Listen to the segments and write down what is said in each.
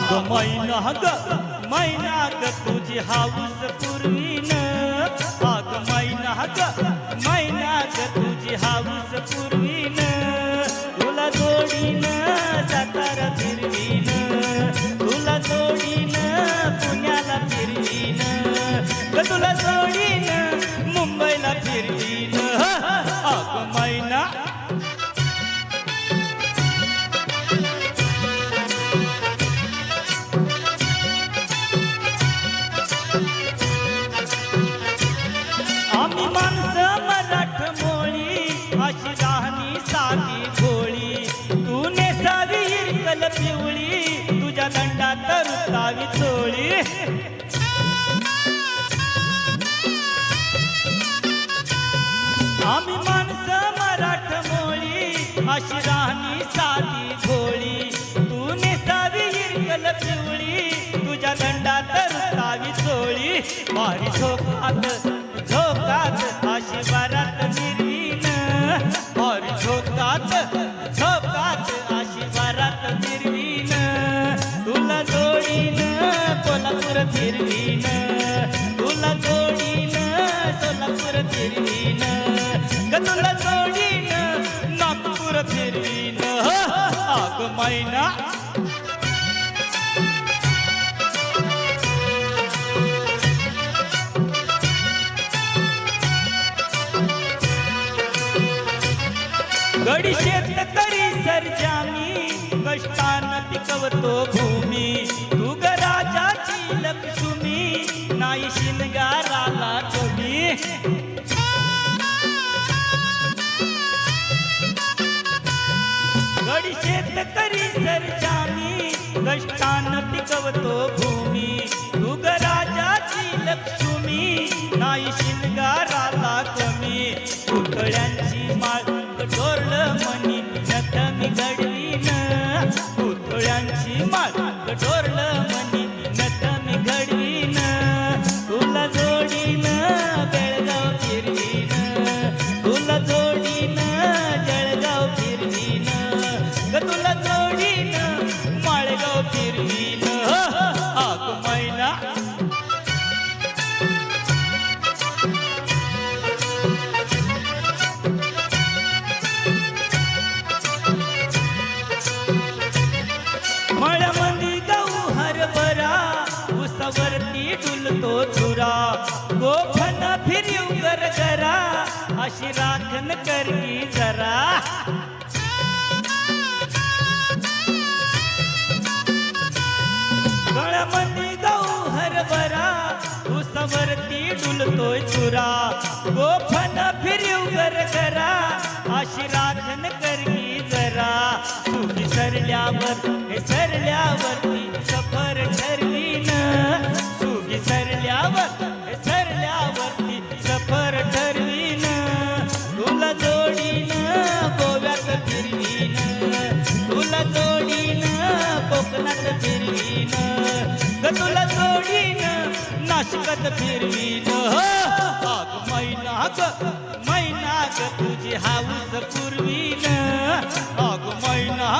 अग मैना ग तुझी हाऊस पुरवीन अग मैना ग तुझी हाऊस पुरवीन तुला जोडीन सातारा फिरवीन तुला जोडीन पुण्याला फिरवीन ग तुला जोडीन मुंबईला फिरवीन अग मैना आम्ही माणसं मराठ मोळी अशी राहणी साधी भोळी तू नेसावी हिरकल पिवळी तुझ्या दंडात रुतावी चोळी आम्ही माणसं मराठ मोळी अशी राहणी साधी भोळी तू नेसावी हिरकल पिवळी तुझ्या दंडात रुतावी चोळी भारी झोकात अशी वरात निर्वीन और झोकात अशी वरात निर्वीन तुला जोडीन कोल्हापूर फिरवीन तुला जोडीन सोलापूर फिरवीन ग तुला जोडीन नागपूर फिरवीन अग मैना गडी शेतकरी सर्जामी कष्टानं पिकवतो भूमी तू ग राजाची लक्ष्मी नाही शिनगाराला तुम्ही गडी शेतकरी सर्जामी कष्टानं पिकवतो भूमी तू ग राजाची लक्ष्मी नाही शिनगाराला कमी पुतळ्यांची माळ कठोरलं मनी नथ मी घडवीन पुतळ्यांची माळ कठोरलं मनी नथ मी घडवीन तुला जोडीन बेळगाव फिरवीन तुला जोडीन जळगाव फिरवीन ग तुला जोडीन माळगाव फिरवीन अग मैना मळ्यामंदी गहू हरभरा उसावरती डुलतो चुरा गोफन फिरव गरगरा अशी राखण करगी जरा गळ्यामंदी गहू हरभरा उसावरती डुलतोय चुरा गोफन फिरव गरगरा अशी राखण करगी जरा सुखी सरल्यावरती सफर ठरवीन सुखी सरल्यावरती सफर ठरवीन तुला जोडीन गोव्यात फिरवीन तुला जोडीन कोकणात फिरवीन ग तुला जोडीन नाशिकात फिरवीन अग मैना ग तुझी हाऊस पुरवीन अग मैना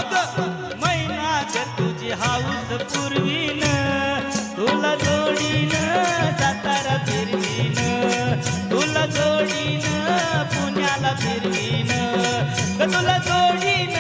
ग तुझी हाऊस पुरवीन तुला जोडीन सातारा फिरवीन तुला जोडीन पुण्याला फिरवीन ग तुला जोडीन